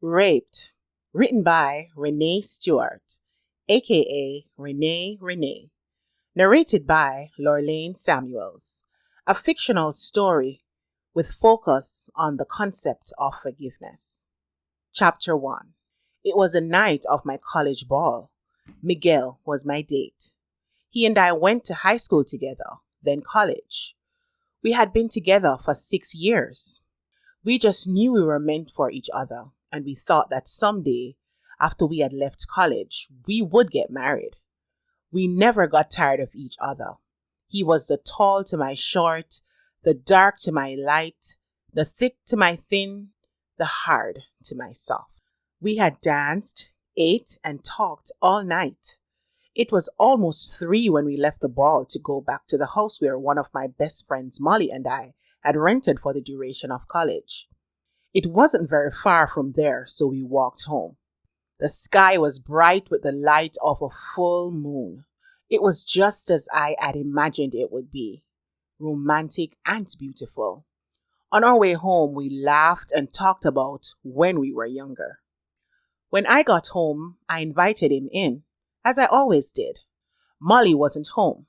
Raped, written by Renee Stewart, aka Renee. Narrated by Lorlaine Samuels. A fictional story with focus on the concept of forgiveness. Chapter 1. It was a night of my college ball. Miguel was my date. He and I went to high school together, then college. We had been together for 6 years. We just knew we were meant for each other, and we thought that someday, after we had left college, we would get married. We never got tired of each other. He was the tall to my short, the dark to my light, the thick to my thin, the hard to my soft. We had danced, ate, and talked all night. It was almost 3 when we left the ball to go back to the house where one of my best friends, Molly, and I had rented for the duration of college. It wasn't very far from there, so we walked home. The sky was bright with the light of a full moon. It was just as I had imagined it would be, romantic and beautiful. On our way home, we laughed and talked about when we were younger. When I got home, I invited him in, as I always did. Molly wasn't home.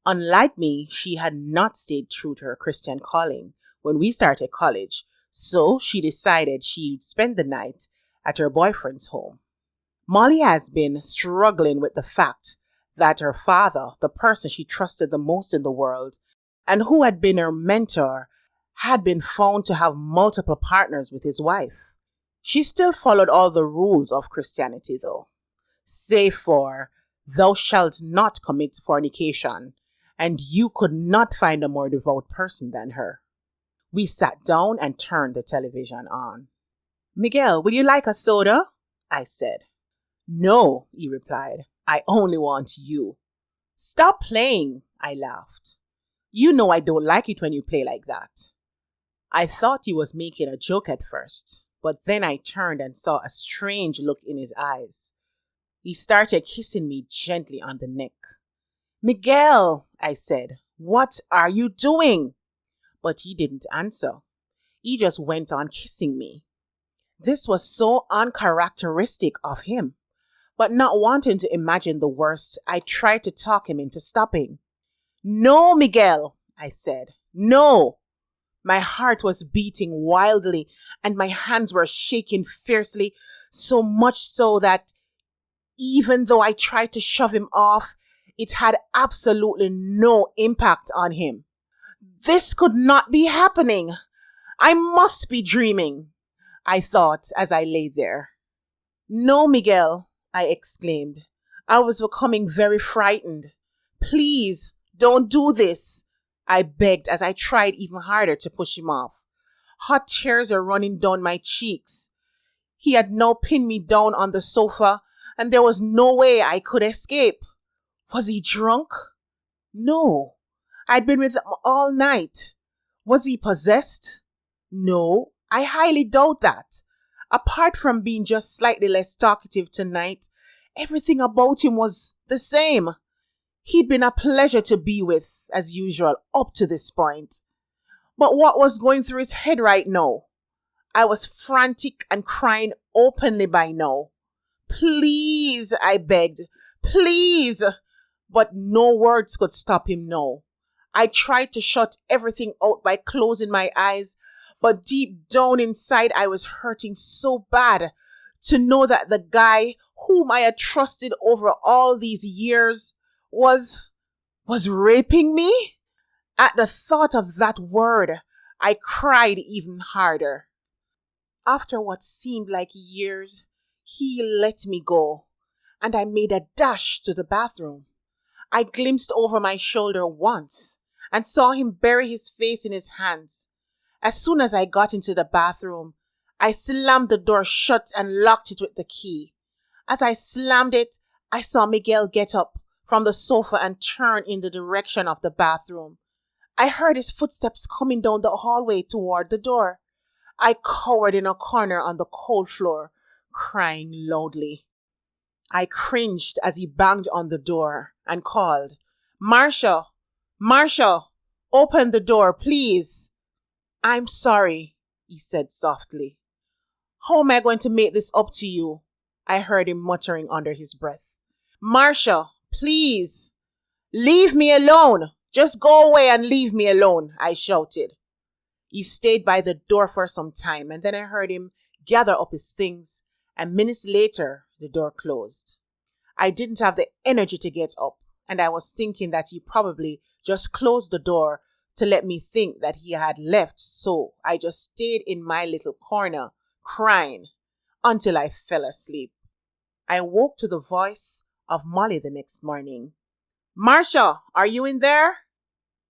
Unlike me, she had not stayed true to her Christian calling when we started college, so she decided she would spend the night at her boyfriend's home. Molly has been struggling with the fact that her father, the person she trusted the most in the world, and who had been her mentor, had been found to have multiple partners with his wife. She still followed all the rules of Christianity though, save for thou shalt not commit fornication, and you could not find a more devout person than her. We sat down and turned the television on. "Miguel, would you like a soda?" I said. "No," he replied. "I only want you." "Stop playing," I laughed. "You know I don't like it when you play like that." I thought he was making a joke at first, but then I turned and saw a strange look in his eyes. He started kissing me gently on the neck. "Miguel," I said, "what are you doing?" But he didn't answer. He just went on kissing me. This was so uncharacteristic of him. But not wanting to imagine the worst, I tried to talk him into stopping. "No, Miguel," I said. "No." My heart was beating wildly and my hands were shaking fiercely, so much so that even though I tried to shove him off, it had absolutely no impact on him. This could not be happening. I must be dreaming, I thought as I lay there. "No, Miguel," I exclaimed. I was becoming very frightened. "Please, don't do this," I begged as I tried even harder to push him off. Hot tears were running down my cheeks. He had now pinned me down on the sofa, and there was no way I could escape. Was he drunk? No. I'd been with him all night. Was he possessed? No, I highly doubt that. Apart from being just slightly less talkative tonight, everything about him was the same. He'd been a pleasure to be with, as usual, up to this point. But what was going through his head right now? I was frantic and crying openly by now. "Please," I begged. "Please." But no words could stop him now. I tried to shut everything out by closing my eyes, but deep down inside I was hurting so bad to know that the guy whom I had trusted over all these years was raping me. At the thought of that word, I cried even harder. After what seemed like years, he let me go, and I made a dash to the bathroom. I glimpsed over my shoulder once and saw him bury his face in his hands. As soon as I got into the bathroom, I slammed the door shut and locked it with the key. As I slammed it, I saw Miguel get up from the sofa and turn in the direction of the bathroom. I heard his footsteps coming down the hallway toward the door. I cowered in a corner on the cold floor, crying loudly. I cringed as he banged on the door and called, "Marcia! Marcia! Open the door, please." "I'm sorry," he said softly. How am I going to make this up to you? I heard him muttering under his breath. Marcia, please, leave me alone. Just go away and leave me alone, I shouted. He stayed by the door for some time, and then I heard him gather up his things, and minutes later, the door closed. I didn't have the energy to get up, and I was thinking that he probably just closed the door to let me think that he had left, so I just stayed in my little corner, crying, until I fell asleep. I woke to the voice of Molly the next morning. Marcia, are you in there?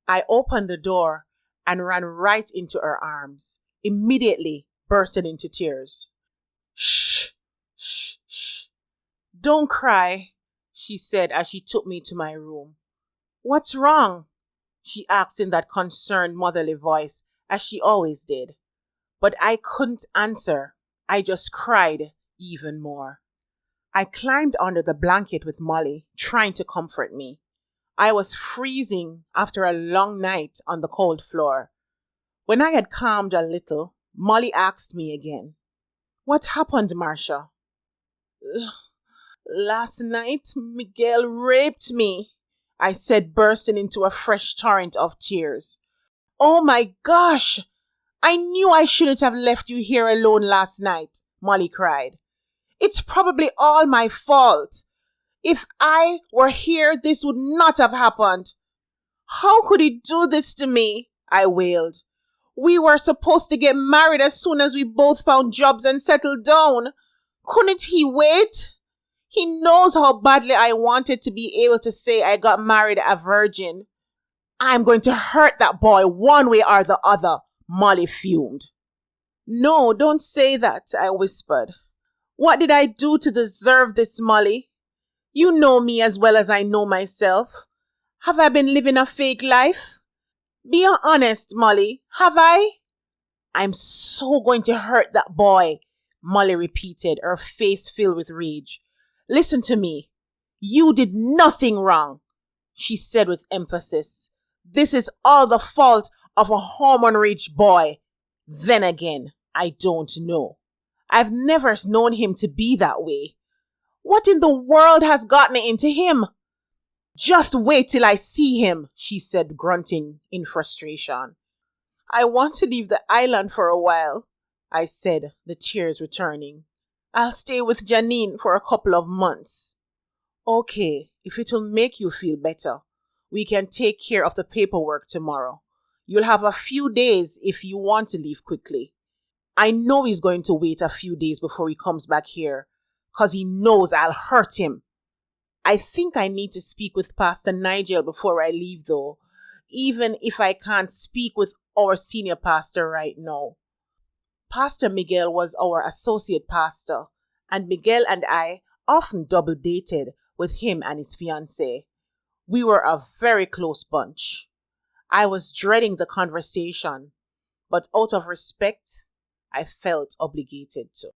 I opened the door and ran right into her arms, immediately bursting into tears. Shh, shh, shh. Don't cry, she said as she took me to my room. What's wrong? She asked in that concerned motherly voice, as she always did. But I couldn't answer. I just cried even more. I climbed under the blanket with Molly, trying to comfort me. I was freezing after a long night on the cold floor. When I had calmed a little, Molly asked me again, What happened, Marcia? Last night, Miguel raped me, I said, bursting into a fresh torrent of tears. Oh my gosh! I knew I shouldn't have left you here alone last night, Molly cried. It's probably all my fault. If I were here, this would not have happened. How could he do this to me? I wailed. We were supposed to get married as soon as we both found jobs and settled down. Couldn't he wait? He knows how badly I wanted to be able to say I got married a virgin. I'm going to hurt that boy one way or the other, Molly fumed. No, don't say that, I whispered. What did I do to deserve this, Molly? You know me as well as I know myself. Have I been living a fake life? Be honest, Molly. Have I? I'm so going to hurt that boy, Molly repeated, her face filled with rage. Listen to me. You did nothing wrong, she said with emphasis. This is all the fault of a hormone-rich boy. Then again, I don't know. I've never known him to be that way. What in the world has gotten into him? Just wait till I see him, she said, grunting in frustration. I want to leave the island for a while, I said, the tears returning. I'll stay with Janine for a couple of months. Okay, if it will make you feel better, we can take care of the paperwork tomorrow. You'll have a few days if you want to leave quickly. I know he's going to wait a few days before he comes back here, 'cause he knows I'll hurt him. I think I need to speak with Pastor Nigel before I leave though, even if I can't speak with our senior pastor right now. Pastor Miguel was our associate pastor, and Miguel and I often double dated with him and his fiancée. We were a very close bunch. I was dreading the conversation, but out of respect, I felt obligated to.